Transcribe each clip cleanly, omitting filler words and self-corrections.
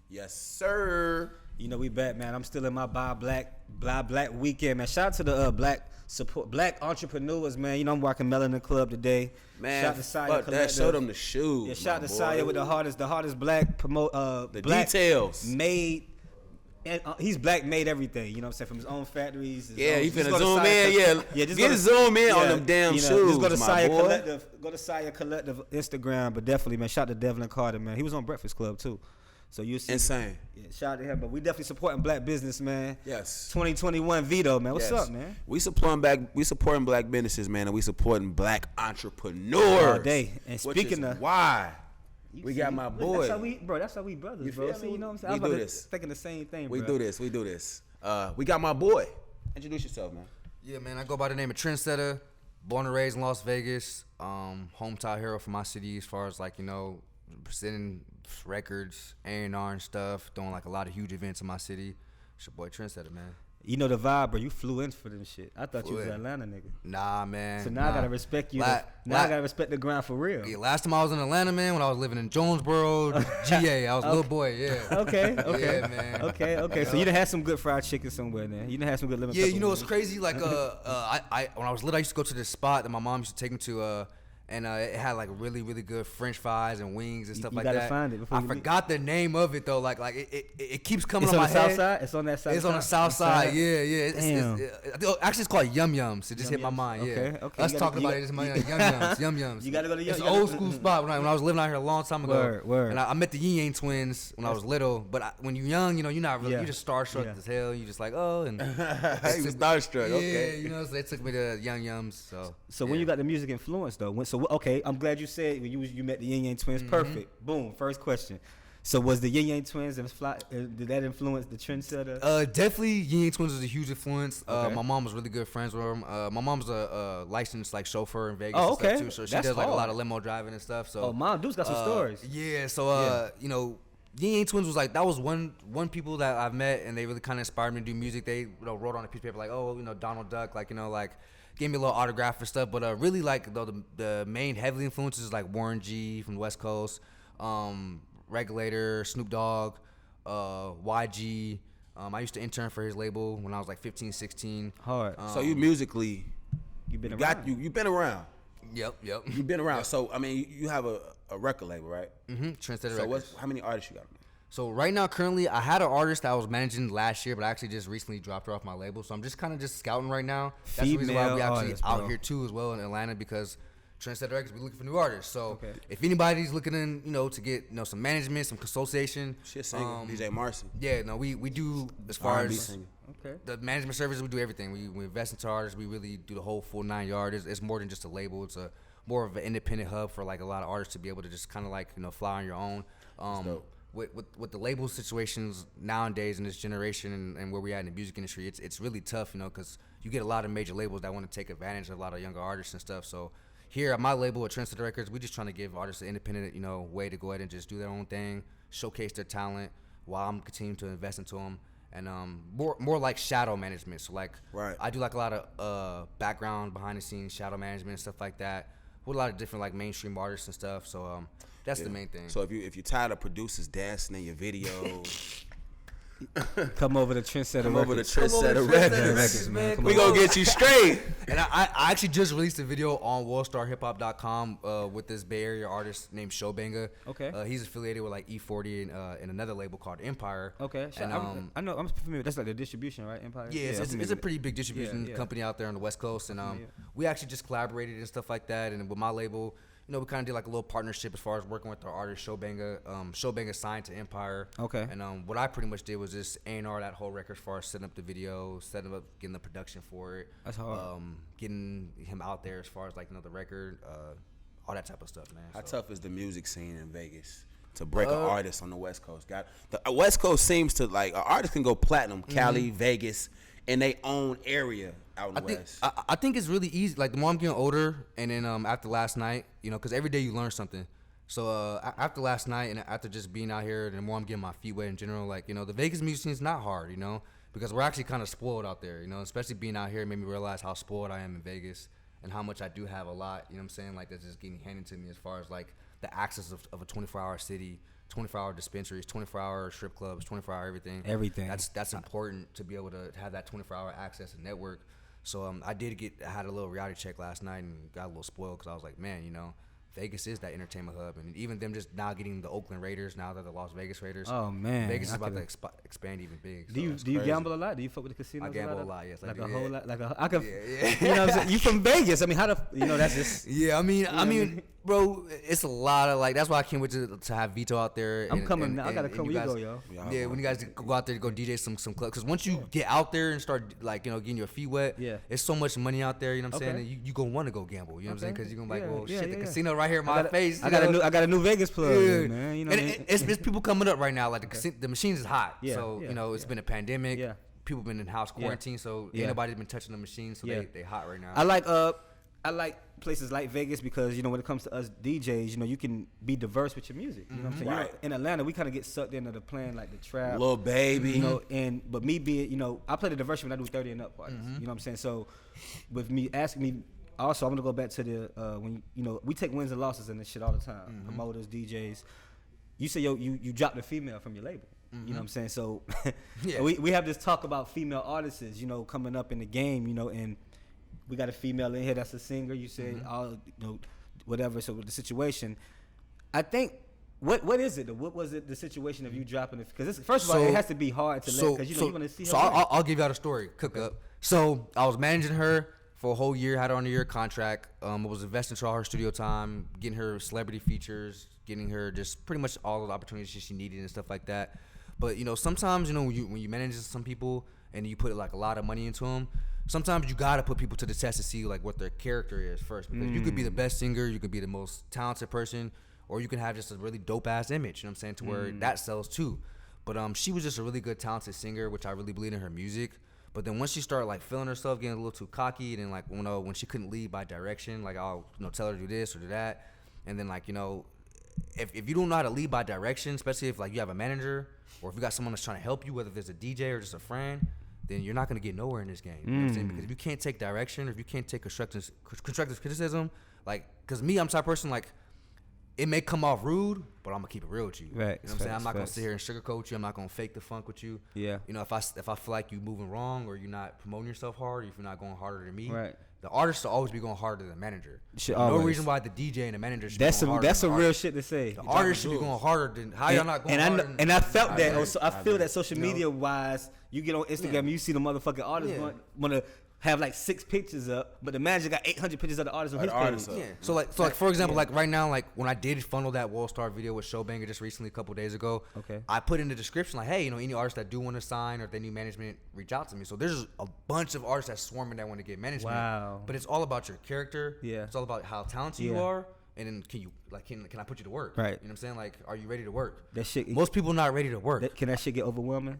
Yes, sir. You know we back, man. I'm still in my buy black weekend, man. Shout out to the black entrepreneurs, man. You know I'm walking Melanin Club today. Man, shout out to Saya fuck that. Show them the shoes. Yeah, shout out to Saya with the hardest black the black details made. And he's black made everything, you know what I'm saying, from his own factories. He finna zoom in, just zoom in on them damn shoes, just go to my Saya boy. Collective, go to Saya Collective Instagram, but definitely, man, shout out to Devlin Carter, man. He was on Breakfast Club too, so you see, insane. Yeah, shout out to him, but we definitely supporting black business, man. Yes. 2021 Vito, man. What's up, man? We supporting black businesses, man, and we supporting black entrepreneurs all day. And speaking of why. We got my boy. That's how we brothers, bro. See, you know what I'm saying? We do this. Thinking the same thing, bro. We do this. We got my boy. Introduce yourself, man. Yeah, man. I go by the name of Trendsetta. Born and raised in Las Vegas. Hometown hero for my city as far as like, you know, presenting records, A&R and stuff, doing like a lot of huge events in my city. It's your boy Trendsetta, man. You know the vibe, bro. You flew in for them shit. I thought you was an Atlanta nigga. Nah, man. So now I gotta respect you. Now I gotta respect the grind for real. Yeah, last time I was in Atlanta, man, when I was living in Jonesboro, GA, I was a little boy, yeah. Okay. Yeah, man. Okay. So you done had some good fried chicken somewhere, man. You done had some good lemon pepper. Yeah, you know what's crazy? Like, I when I was little, I used to go to this spot that my mom used to take me to, and it had like really, really good French fries and wings and stuff like that. You gotta find it. I forgot the name of it though. Like it keeps coming on my head. It's on the south side. It's on that side. It's on the south side. Yeah. Damn. Actually, it's called Yum Yums. It just hit my mind. Yeah. Okay. Us talking about it. It's my Yum Yums. Yum Yums. You gotta go to Yum Yums. It's an old school spot when I was living out here a long time ago. Word. And I met the Yin Yang twins when I was little. But when you're young, you know, you're not really. You're just starstruck as hell. You just like, oh, and he was starstruck. Okay. Yeah, you know, so they took me to Yum Yums. So when you got the music influence though, okay, I'm glad you said when you met the Yin Yang twins. Perfect. Boom. First question. So was the Yin Yang twins did that influence the Trendsetter? Definitely Yin Yang twins was a huge influence. Okay. My mom was really good friends with them. My mom's a licensed like chauffeur in Vegas. Oh, and okay. stuff too, so she That's does like hard. a lot of limo driving and stuff. So Mom dude's got some stories. Yeah. So you know, Yin Yang twins was like that was one people that I've met and they really kind of inspired me to do music. They wrote on a piece of paper like, oh, you know, Donald Duck, like, you know, like gave me a little autograph and stuff. But really like the main heavily influences is like Warren G from the West Coast, Regulator, Snoop Dogg, YG. I used to intern for his label when I was like 15, 16. Hard. So you musically, you've been around. You've been around. Yep. You've been around. So I mean, you have a record label, right? Mm-hmm. Trendsetter So Records. how many artists you got? So right now, currently, I had an artist that I was managing last year, but I actually just recently dropped her off my label. So I'm just kind of just scouting right now. That's the reason why we actually out here too as well in Atlanta, because Trendsetta Records, we're looking for new artists. So if anybody's looking in, you know, to get, you know, some management, some consultation. Shit, singer, DJ Marcy. Yeah, no, we do as far R&B as singer. the management services. We do everything. We invest into artists. We really do the whole full 9 yards. It's more than just a label. It's a more of an independent hub for like a lot of artists to be able to just kind of like, you know, fly on your own. With the label situations nowadays in this generation and where we at in the music industry, it's really tough, you know, because you get a lot of major labels that want to take advantage of a lot of younger artists and stuff. So here at my label at Trendsetta Records, we just trying to give artists an independent, you know, way to go ahead and just do their own thing, showcase their talent while I'm continuing to invest into them. And more like shadow management. So like I do like a lot of background, behind the scenes shadow management and stuff like that with a lot of different like mainstream artists and stuff. So that's the main thing. So if you're tired of producers dancing in your videos, come over to Trendsetta Records, man. We gonna get you straight. And I actually just released a video on WorldStarHipHop.com with this Bay Area artist named Showbanga. Okay. He's affiliated with like E40 and another label called Empire. Okay. So and I know I'm familiar. That's like the distribution, right? Empire. Yeah, it's a pretty big distribution company out there on the West Coast, and we actually just collaborated and stuff like that. And with my label, you know, we kind of did like a little partnership as far as working with our artist Showbanga. Showbanga signed to Empire. Okay. And what I pretty much did was just A&R that whole record as far as setting up the video, setting up, getting the production for it. That's hard. Getting him out there as far as like, you know, the record, all that type of stuff, man. How tough is the music scene in Vegas to break an artist on the West Coast? The West Coast seems to like an artist can go platinum, Cali, Vegas, in their own area out in the West. I think it's really easy. Like the more I'm getting older, and then after last night, you know, because every day you learn something. So after last night and after just being out here, and the more I'm getting my feet wet in general, like, you know, the Vegas music scene is not hard, you know, because we're actually kind of spoiled out there, you know, especially being out here made me realize how spoiled I am in Vegas and how much I do have a lot, you know what I'm saying, like that's just getting handed to me as far as like the access of a 24-hour city 24-hour dispensaries, 24-hour strip clubs, 24-hour everything. Everything. That's important to be able to have that 24-hour access and network. So I had a little reality check last night and got a little spoiled because I was like, man, Vegas is that entertainment hub, and even them just now getting the Oakland Raiders, now they're the Las Vegas Raiders. Oh man, Vegas is about to expand even big. Do you gamble a lot? Do you fuck with the casinos? I gamble a lot. Yes, like I do. A whole lot. Like I could. Yeah. You know what I'm saying? You from Vegas? I mean, that's just. Yeah, I mean, bro, it's a lot of that's why I can't wait to have Vito out there. I'm coming now. I gotta come. You go, yo. Yeah, when you guys go out there to go DJ some clubs, because once you get out there and start getting your feet wet, it's so much money out there. You know what I'm saying? And you gonna want to go gamble. You know what I'm saying? Because you're gonna be like, well, shit, the casino right here in my face. I got a new Vegas plug, man. You know, and it's people coming up right now. Like the machines is hot. So it's been a pandemic. Yeah. People been in house quarantine, so ain't nobody's been touching the machines, so they hot right now. I like places like Vegas because when it comes to us DJs, you can be diverse with your music. You know what I'm saying? Right. In Atlanta, we kind of get sucked into the plan like the trap, Lil Baby. But me being, I play the diverse when I do 30 and up parties. You know what I'm saying? So with me asking me. Also, I'm gonna go back to the when we take wins and losses and this shit all the time. Promoters, DJs. You say you dropped a female from your label. You know what I'm saying? So we have this talk about female artists, coming up in the game, and we got a female in here that's a singer. You said whatever. So with the situation, I think. What is it? What was it? The situation of you dropping it? Because first of all, it has to be hard to let. Because you want to see her. So I'll give you out a story. Cook up. So I was managing her for a whole year, had her on a year contract. It was investing to all her studio time, getting her celebrity features, getting her just pretty much all of the opportunities she needed and stuff like that. But sometimes when you manage some people and you put like a lot of money into them, sometimes you gotta put people to the test to see like what their character is first. Because you could be the best singer, you could be the most talented person, or you can have just a really dope ass image. You know what I'm saying? To where that sells too. But she was just a really good talented singer, which I really believe in her music. But then once she started like feeling herself, getting a little too cocky, and then like when she couldn't lead by direction, like I'll tell her to do this or do that, and then like if you don't know how to lead by direction, especially if like you have a manager or if you got someone that's trying to help you, whether there's a DJ or just a friend, then you're not gonna get nowhere in this game. You know what I'm saying? Because if you can't take direction, or if you can't take constructive criticism, because me, I'm the type of person like. It may come off rude, but I'm gonna keep it real with you. Right. You know what I'm saying? I'm not gonna sit here and sugarcoat you. I'm not gonna fake the funk with you. Yeah. If I feel like you moving wrong, or you're not promoting yourself hard, or if you're not going harder than me, right. The artist will always be going harder than the manager. No reason why the DJ and the manager should that's be going harder. That's some real shit to say. The artist should be going harder than how y'all not going harder. And I felt that. I feel that social media wise, you get on Instagram, and you see the motherfucking artists want to have like 6 pictures up, but the manager got 800 pictures of the artist on his page. Yeah. So like for example, like right now, like when I did funnel that World Star video with Showbanger just recently, a couple days ago, I put in the description like, hey, any artists that do want to sign or if they need management, reach out to me. So there's a bunch of artists that's swarming that want to get management. Wow. But it's all about your character. Yeah. It's all about how talented you are. And then can I put you to work? Right. You know what I'm saying? Like, are you ready to work? That shit. Most people not ready to work. Can that shit get overwhelming?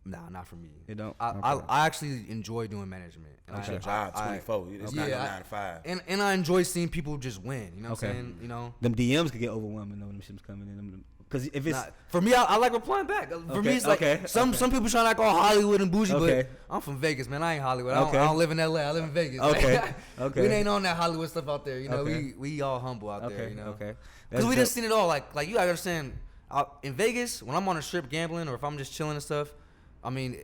Nah, not for me. You don't. I actually enjoy doing management. And it's your job, 24. It's not 9 to 5. And I enjoy seeing people just win. You know what I'm saying? Them DMs could get overwhelming though. Them shit's coming in. Because if it's for me, I like replying back. For me, it's like some people trying to act all Hollywood and bougie, but I'm from Vegas, man. I ain't Hollywood. I don't live in LA. I live in Vegas. Okay. We ain't on that Hollywood stuff out there. We all humble out there. Because we just seen it all. Like you gotta understand. In Vegas, when I'm on a strip gambling or if I'm just chilling and stuff, I mean.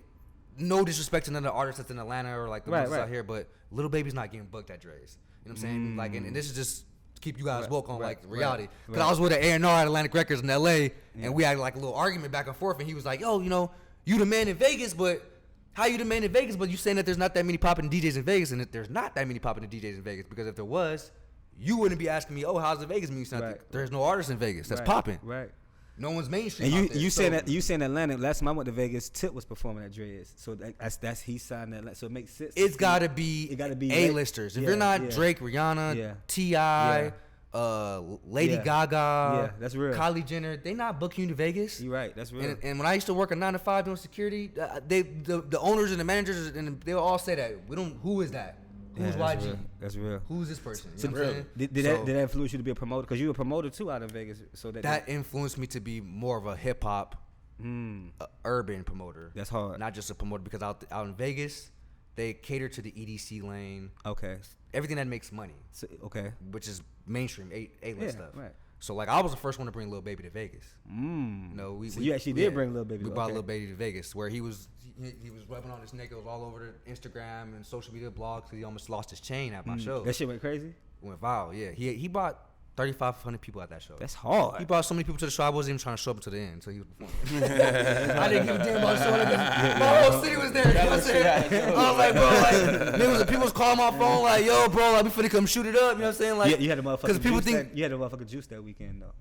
No disrespect to another artist that's in Atlanta or like the ones out here, but Lil Baby's not getting booked at Dre's. You know what I'm saying? Like, and this is just to keep you guys woke on like reality. Because I was with an A&R at Atlantic Records in LA, and we had like a little argument back and forth, and he was like, "Yo, you the man in Vegas, but how you the man in Vegas? But you saying that there's not that many popping DJs in Vegas, and that there's not that many popping DJs in Vegas because if there was, you wouldn't be asking me, oh, how's the Vegas music? There's no artists in Vegas that's popping. Right. No one's mainstream. And you saying Atlanta. Last time I went to Vegas, Tip was performing at Dre's, so that's he signed that. So it makes sense. It gotta be A-listers. If you're not Drake, Rihanna, T.I., Lady Gaga, that's real. Kylie Jenner, they not booking you to Vegas. You're right. That's real. And when I used to work a 9 to 5 doing security, the owners and the managers and they all say that we don't. Who is that? Who's YG? Real. That's real. Who's this person? You know what I'm saying? Did that influence you to be a promoter? Because you were a promoter too out in Vegas. So that influenced me to be more of a hip hop, urban promoter. That's hard. Not just a promoter because out in Vegas, they cater to the EDC lane. Okay. Everything that makes money. So, okay. Which is mainstream A-list stuff. Right. So like I was the first one to bring Lil Baby to Vegas. You know, So you actually did bring Lil Baby. We brought Lil Baby to Vegas, where he was rubbing on his neck. It was all over the Instagram and social media blogs. He almost lost his chain at my show. That shit went crazy. Went viral. Yeah, he brought 3,500 people at that show. That's hard. He brought so many people to the show. I wasn't even trying to show up until the end, until he was performing. I didn't give a damn about the show. My whole city was there. You know what I'm saying? I was like, bro, like, people was calling my phone like, yo, bro, like, we finna come shoot it up. You know what I'm saying? Like, you had a motherfucker. Because people think you had a motherfucker juice that weekend though.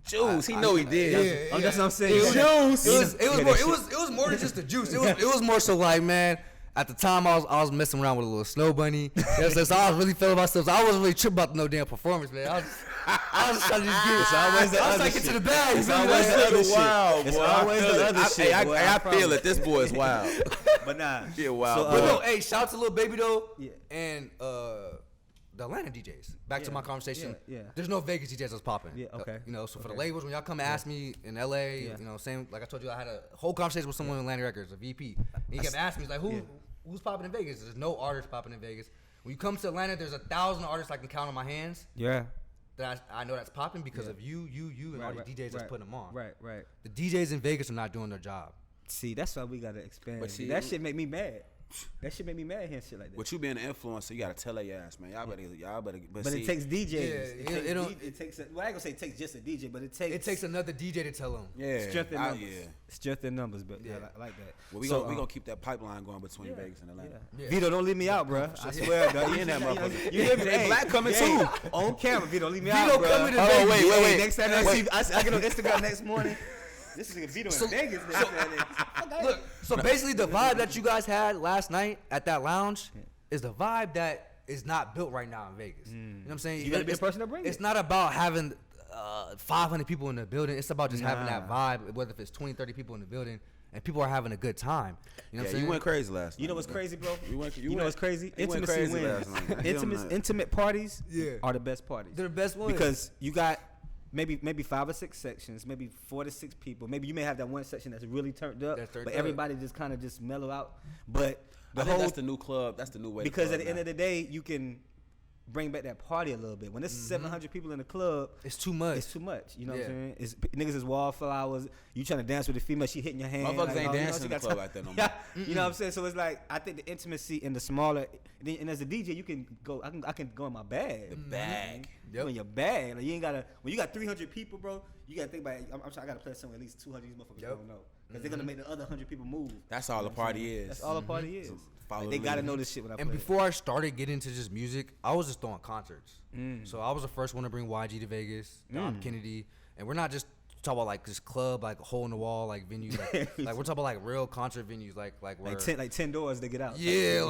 Juice, he know he did. That's what I'm saying. Juice. It was more than just the juice. It was more so like, man. At the time, I was messing around with a little snow bunny. So I was really feeling myself. So I wasn't really tripping about no damn performance, man. I was just trying to just get. It's always the other shit. Get to the bag. It's always the other shit. Wild, it's always the other shit. I feel it. This boy is wild. But nah. Yeah, wild. But no, hey, shout out to Lil Baby though. Yeah. And the Atlanta DJs. Back to my conversation. Yeah. There's no Vegas DJs that's popping. Yeah. Okay. You know, so for the labels, when y'all come and ask me in LA, you know, same like I told you, I had a whole conversation with someone in Atlanta Records, a VP. And he kept asking me, he's like, who's popping in Vegas? There's no artist popping in Vegas. When you come to Atlanta, there's 1,000 artists I can count on my hands. Yeah. That I know that's popping because of you, and all the DJs that's putting them on. Right. The DJs in Vegas are not doing their job. See, that's why we gotta expand. But see, that shit make me mad. That shit make me mad hearing shit like that. With you being an influencer, you gotta tell your ass, man. Y'all better. But see, it takes DJs. Yeah, it takes. Well, I ain't gonna say it takes just a DJ, but it takes another DJ to tell them. Yeah, strength in numbers. Strength in numbers, but I like that. Well, we gonna keep that pipeline going between Vegas and Atlanta. Yeah. Vito, don't leave me out, bro. I swear, dog. You in that motherfucker? You hear me? Hey, Black coming too on camera. Vito, leave me out, bro. Coming to Vegas. Wait. Next time I get on Instagram next morning. This is Vito in Vegas. Look, so basically the vibe that you guys had last night at that lounge is the vibe that is not built right now in Vegas. You know what I'm saying? You gotta be the person to bring it. It's not about having 500 people in the building. It's about just having that vibe, whether if it's 20, 30 people in the building, and people are having a good time. You know what I'm saying? You went crazy last night. You know what's crazy, bro? You know what's crazy? Intimacy crazy wins. last night. Intimate parties are the best parties. They're the best ones. Because you got maybe 5 or 6 sections, maybe 4 to 6 people. Maybe you may have that one section that's really turned up, but everybody just kind of just mellow out. But that's the new club. That's the new way. Because at the end of the day, you can bring back that party a little bit. When there's 700 people in the club, it's too much. It's too much. You know what I'm saying? Niggas is wallflowers. You trying to dance with the female, she hitting your hand. Motherfuckers ain't dancing in the club like that no more. You know what I'm saying? So it's like, I think the intimacy in the smaller, and as a DJ, you can go. I can go in my bag. The bag. Go in your bag. Like you ain't gotta. When you got 300 people, bro, you gotta think about it. I'm sure I gotta play somewhere at least 200 of these motherfuckers don't know, because they're gonna make the other 100 people move. That's all the party is. That's all the party is. Like, they gotta know this shit when I play. And before I started getting into just music, I was just throwing concerts. So I was the first one to bring YG to Vegas, Dom Kennedy, and we're not just talking about like this club, like hole in the wall, like venue, like we're talking about like real concert venues, like where, like 10 doors to get out. Yeah,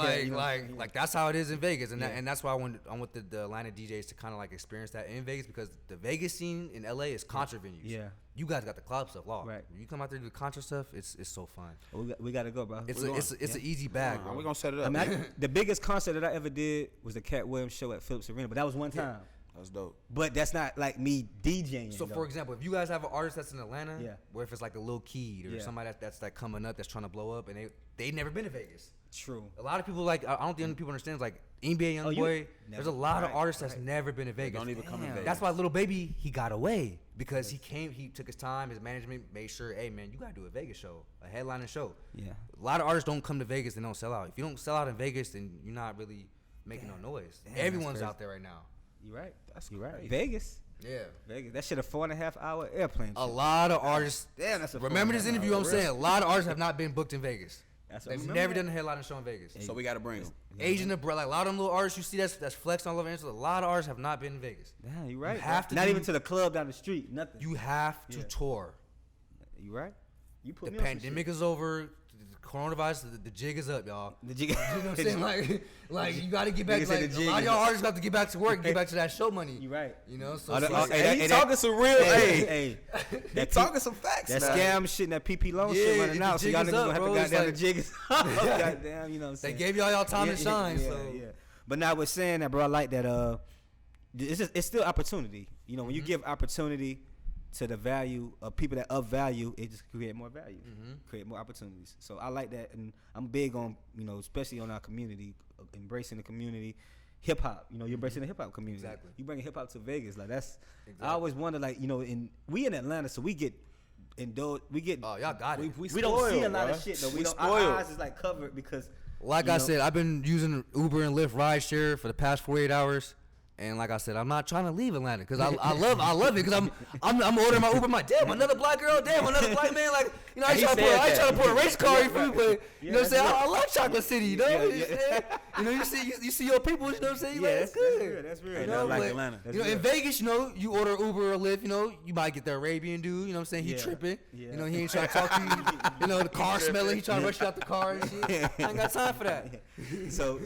like that's how it is in Vegas, and and that's why I want the Atlanta DJs to kind of like experience that in Vegas, because the Vegas scene in LA is concert venues. Yeah. You guys got the club stuff locked. Right. When you come out there to do the concert stuff, it's so fun. Well, we gotta go, bro. It's an easy bag, bro. We're gonna set it up. I mean, the biggest concert that I ever did was the Cat Williams show at Phillips Arena, but that was one time. That's dope. But that's not like me DJing. So, for example, if you guys have an artist that's in Atlanta, Yeah. where if it's like a Lil Key or somebody that's like coming up, that's trying to blow up, and they never been to Vegas. True. A lot of people, like, I don't think people understand, like NBA Youngboy, there's a lot of artists that's never been to Vegas. Don't even come to Vegas. That's why Lil Baby, he got away, because he took his time, his management made sure, hey man, you gotta do a Vegas show, a headlining show. Yeah. A lot of artists don't come to Vegas and don't sell out. If you don't sell out in Vegas, then you're not really making no noise. Everyone's out there right now. You're right. You're right. Vegas. Yeah. Vegas. That shit a 4.5 hour airplane. A lot of artists. Damn, that's a. Remember this 4.5 interview? hour I'm saying a lot of artists have not been booked in Vegas. They've never done a headliner show in Vegas. So we gotta bring them. Asian abroad, like a lot of them little artists you see that's flexing all over Instagram. A lot of artists have not been in Vegas. Yeah, you're right. You have to not even to the club down the street. Nothing. You have to tour. You right. You put the me on pandemic is over. The coronavirus, the jig is up, y'all. The jig. You know what I'm saying? Like you got to get back. Like, a lot of y'all artists got to get back to work, get back to that show money. You right. You know. So, He talking some real. Hey, he talking some facts. That scam shit and that PP loan shit running out. So y'all niggas gonna have to goddamn the jig is up. Goddamn, you know what I'm saying? They gave y'all time to shine. So But now we're saying that, bro. I like that. It's still opportunity. You know, when you give opportunity to the value of people that of value, it just create more value, create more opportunities. So I like that, and I'm big on, you know, especially on our community, embracing the community, hip hop. You know, you're embracing the hip hop community. Exactly. You bringing hip hop to Vegas. Like that's. Exactly. I always wonder, like, you know, we in Atlanta, so we get indulged. We get. Oh, y'all got it. We don't see a lot bro. of shit though. We Our spoiled. eyes is like covered because. Like I said, I've been using Uber and Lyft rideshare for the past 48 hours. And like I said, I'm not trying to leave Atlanta because I love it because I'm ordering my Uber. I'm like, damn, another black girl, damn, another black man. Like, you know, I ain't trying to put a race car in for you, but you know what I'm saying? I love Chocolate City, you know? You know, you see your people, you know what I'm saying? Yeah, Like, it's good. That's real. Ain't You know, nothing like but, Atlanta. You know, in Vegas, you know, you order Uber or Lyft, you know, you might get the Arabian dude, you know what I'm saying? He Yeah. tripping. Yeah. You know, he ain't trying to talk to you. You know, the car smelling, he trying to rush you out the car and shit. I ain't got time for that. So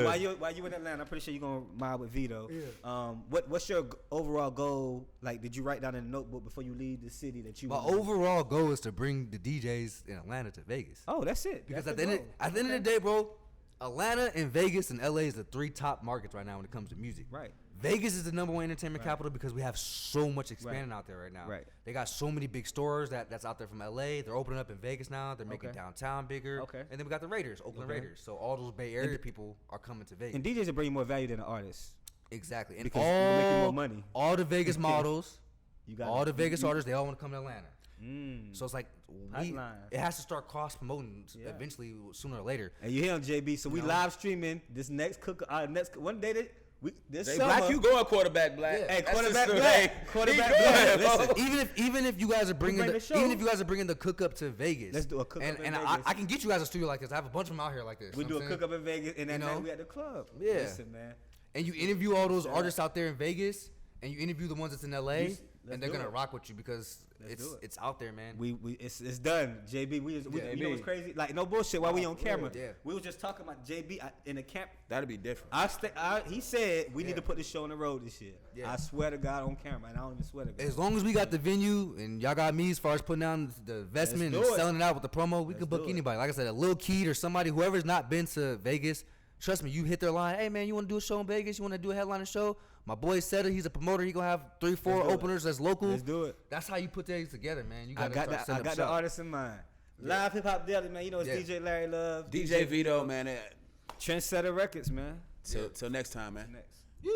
while you in Atlanta, I'm pretty sure you're gonna mob with Vito. Yeah. What's your overall goal? Like, did you write down in a notebook before you leave the city that you? My overall goal is to bring the DJs in Atlanta to Vegas. Oh, that's it. Because That's at the end of the day, bro, Atlanta and Vegas and LA is the 3 top markets right now when it comes to music. Right. Vegas is the #1 entertainment capital because we have so much expanding out there right now. Right. They got so many big stores that's out there from LA. They're opening up in Vegas now. They're making downtown bigger. Okay. And then we got the Raiders, Oakland Raiders. So all those Bay Area people are coming to Vegas. And DJs will bring you more value than an artist. Exactly. And Because you're making more money. all the Vegas models, You got all the Vegas artists, they all want to come to Atlanta. Mm. So it's like Pipeline. it has to start cross promoting eventually, sooner or later. And you hear him, JB. So we live streaming this next one day this Hey, summer. Black, you going quarterback, Black. Yeah. Hey, That's quarterback just- Black. hey, Quarterback he Black. good, bro. Listen. Even if you guys are bringing bring the show. the cook up to Vegas, Let's do a cook-up in and Vegas. I can get you guys a studio like this. I have a bunch of them out here like this. We you do know a what I'm cook up in Vegas, and that You night know? we at the club. Yeah. Listen, man. saying? And you interview all those artists out there in Vegas, and you interview the ones that's in LA, Let's and they're do gonna it. rock with you because Let's do it. it's out there, man. It's done. JB, you know what's crazy? Like, no bullshit. While we on camera, Yeah. we was just talking about JB in the camp. That'd be different. He said we need to put this show on the road this year. Yeah. I swear to God on camera, and I don't even swear to God. As long as we got the venue and y'all got me as far as putting down the investment and do it. selling it out with the promo, we Let's could book do it. anybody. Like I said, a Lil Keed or somebody, whoever's not been to Vegas, trust me, you hit their line. Hey man, you want to do a show in Vegas? You want to do a headliner show? My boy Seta, he's a promoter. He gonna have 3-4 openers that's local. Let's do it. That's how you put things together, man. You I gotta got start that. setting I up got the shop. artist in mind. Live Hip Hop Daily, man. You know it's Yeah. DJ Larry Love, DJ Vito, man. Trendsetta Records, man. Till next time, man. Next. Yeah.